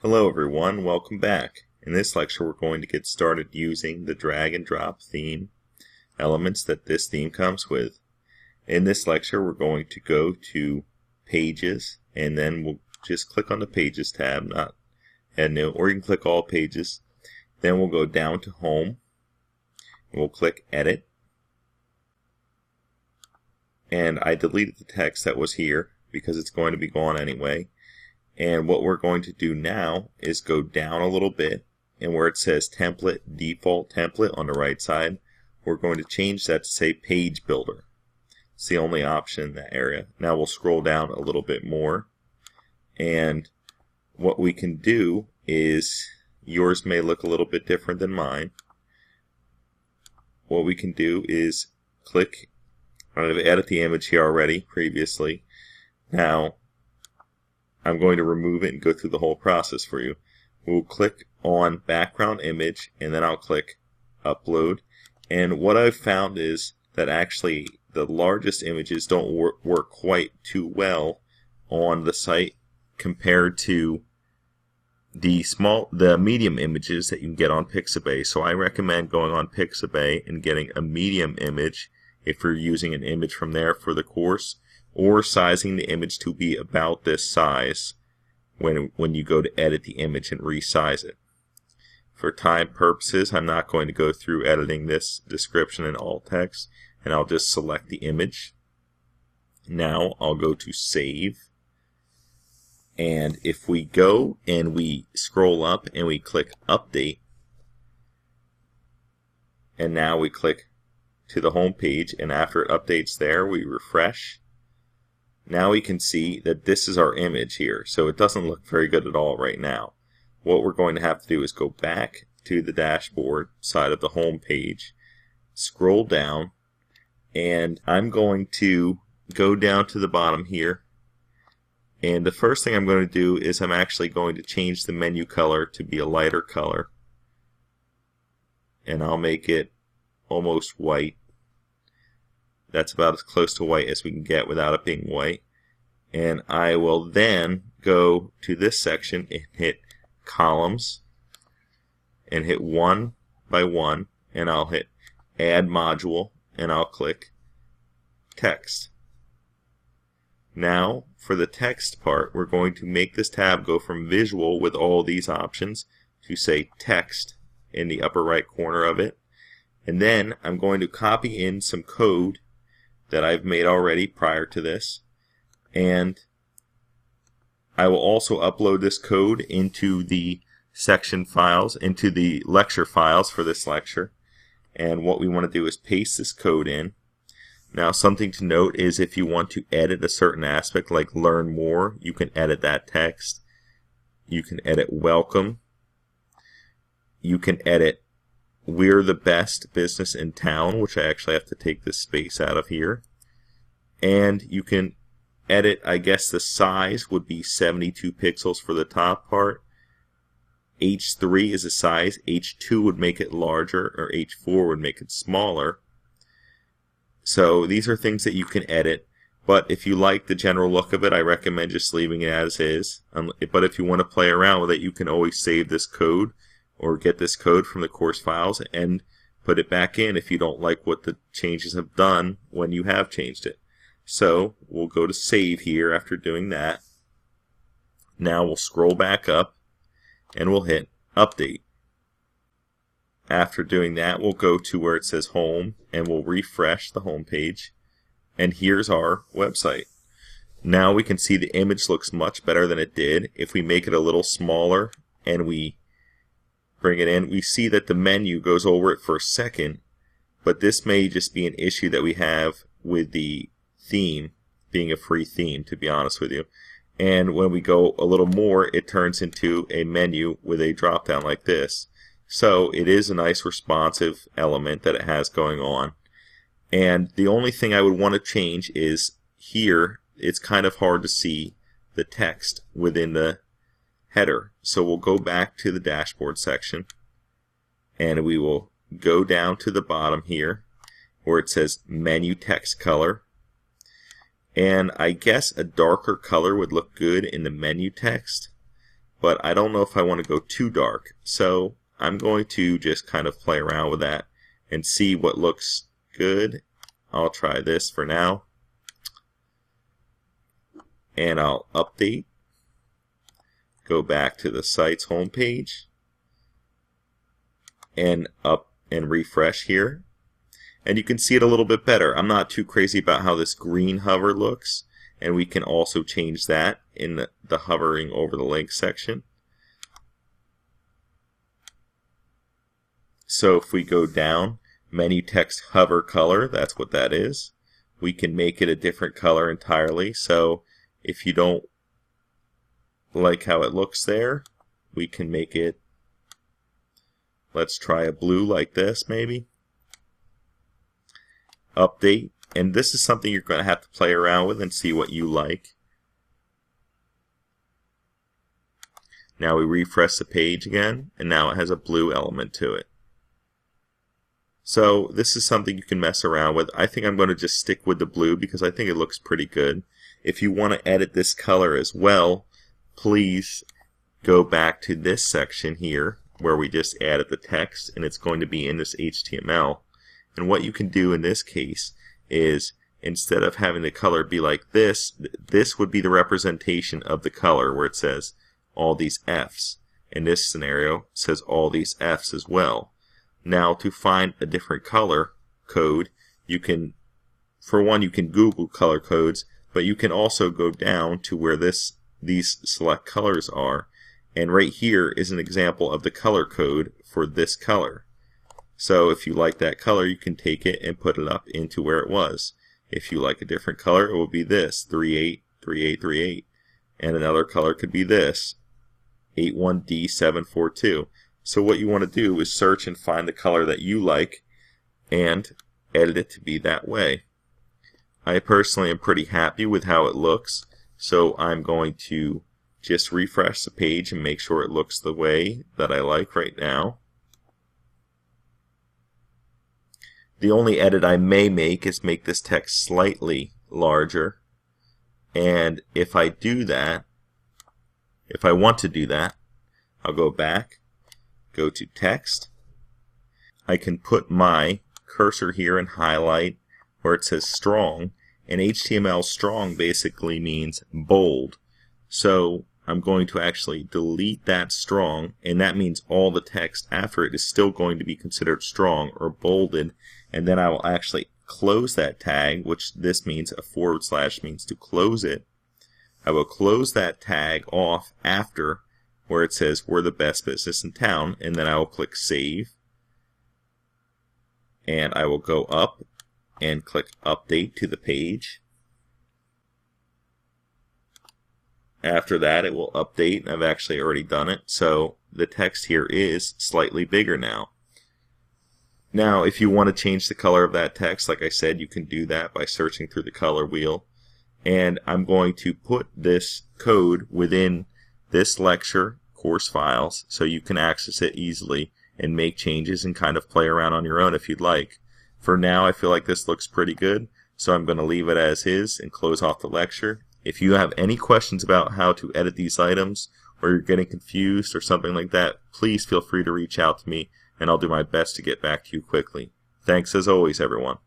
Hello everyone, welcome back. In this lecture we're going to get started using the drag and drop theme elements that this theme comes with. In this lecture we're going to go to Pages and then we'll just click on the Pages tab, not Add New, or you can click All Pages. Then we'll go down to Home and we'll click Edit. And I deleted the text that was here because it's going to be gone anyway. And what we're going to do now is go down a little bit, and where it says Template, Default Template on the right side, we're going to change that to say Page Builder. It's the only option in that area. Now we'll scroll down a little bit more, and what we can do is, yours may look a little bit different than mine. What we can do is click, I've added the image here already previously. Now I'm going to remove it and go through the whole process for you. We'll click on background image and then I'll click upload. And what I've found is that actually the largest images don't work quite too well on the site compared to the medium images that you can get on Pixabay. So I recommend going on Pixabay and getting a medium image if you're using an image from there for the course, or sizing the image to be about this size when you go to edit the image and resize it. For time purposes, I'm not going to go through editing this description in alt text, and I'll just select the image. Now I'll go to Save, and if we go and we scroll up and we click Update, and now we click to the home page, and after it updates there, we refresh. Now we can see that this is our image here, so it doesn't look very good at all right now. What we're going to have to do is go back to the dashboard side of the home page, scroll down, and I'm going to go down to the bottom here. And the first thing I'm going to do is I'm actually going to change the menu color to be a lighter color. And I'll make it almost white. That's about as close to white as we can get without it being white. And I will then go to this section and hit Columns and hit 1 by 1, and I'll hit Add Module and I'll click Text. Now for the text part, we're going to make this tab go from Visual with all these options to say Text in the upper right corner of it. And then I'm going to copy in some code that I've made already prior to this, and I will also upload this code into the section files, into the lecture files for this lecture. And what we want to do is paste this code in. Now something to note is if you want to edit a certain aspect like learn more, you can edit that text. You can edit welcome. You can edit we're the best business in town, which I actually have to take this space out of here. And you can edit, I guess the size would be 72 pixels for the top part. H3 is a size, H2 would make it larger, or H4 would make it smaller. So these are things that you can edit, but if you like the general look of it, I recommend just leaving it as is. But if you want to play around with it, you can always save this code or get this code from the course files and put it back in if you don't like what the changes have done when you have changed it. So we'll go to Save here after doing that. Now we'll scroll back up and we'll hit Update. After doing that, we'll go to where it says Home and we'll refresh the home page. And here's our website. Now we can see the image looks much better than it did. If we make it a little smaller and we bring it in, we see that the menu goes over it for a second, but this may just be an issue that we have with the theme being a free theme, to be honest with you. And when we go a little more, it turns into a menu with a drop down like this. So it is a nice responsive element that it has going on. And the only thing I would want to change is here, it's kind of hard to see the text within the header. So we'll go back to the dashboard section and we will go down to the bottom here where it says menu text color, and I guess a darker color would look good in the menu text, but I don't know if I want to go too dark. So I'm going to just kind of play around with that and see what looks good. I'll try this for now. And I'll update. Go back to the site's homepage and refresh here. And you can see it a little bit better. I'm not too crazy about how this green hover looks. And we can also change that in the hovering over the link section. So if we go down, menu text hover color, that's what that is. We can make it a different color entirely. So if you don't like how it looks there, we can make it, let's try a blue like this maybe. Update. And this is something you're going to have to play around with and see what you like. Now we refresh the page again, and now it has a blue element to it. So this is something you can mess around with. I think I'm going to just stick with the blue because I think it looks pretty good. If you want to edit this color as well, please go back to this section here where we just added the text, and it's going to be in this HTML. And what you can do in this case is, instead of having the color be like this, this would be the representation of the color where it says all these F's. In this scenario, it says all these F's as well. Now to find a different color code, you can, for one, you can Google color codes, but you can also go down to where these select colors are, and right here is an example of the color code for this color. So if you like that color, you can take it and put it up into where it was. If you like a different color, it will be this, 383838. And another color could be this, 81D742. So what you want to do is search and find the color that you like and edit it to be that way. I personally am pretty happy with how it looks, so I'm going to just refresh the page and make sure it looks the way that I like right now. The only edit I may make is make this text slightly larger. And if I do that, if I want to do that, I'll go back, go to text. I can put my cursor here and highlight where it says strong. And HTML strong basically means bold. So I'm going to actually delete that strong, and that means all the text after it is still going to be considered strong or bolded. And then I will actually close that tag, which this means a / means to close it. I will close that tag off after where it says we're the best business in town, and then I will click save. And I will go up and click update to the page. After that, it will update. I've actually already done it, so the text here is slightly bigger now. Now, if you want to change the color of that text, like I said, you can do that by searching through the color wheel. And I'm going to put this code within this lecture course files so you can access it easily and make changes and kind of play around on your own if you'd like. For now, I feel like this looks pretty good, so I'm going to leave it as is and close off the lecture. If you have any questions about how to edit these items, or you're getting confused or something like that, please feel free to reach out to me, and I'll do my best to get back to you quickly. Thanks as always, everyone.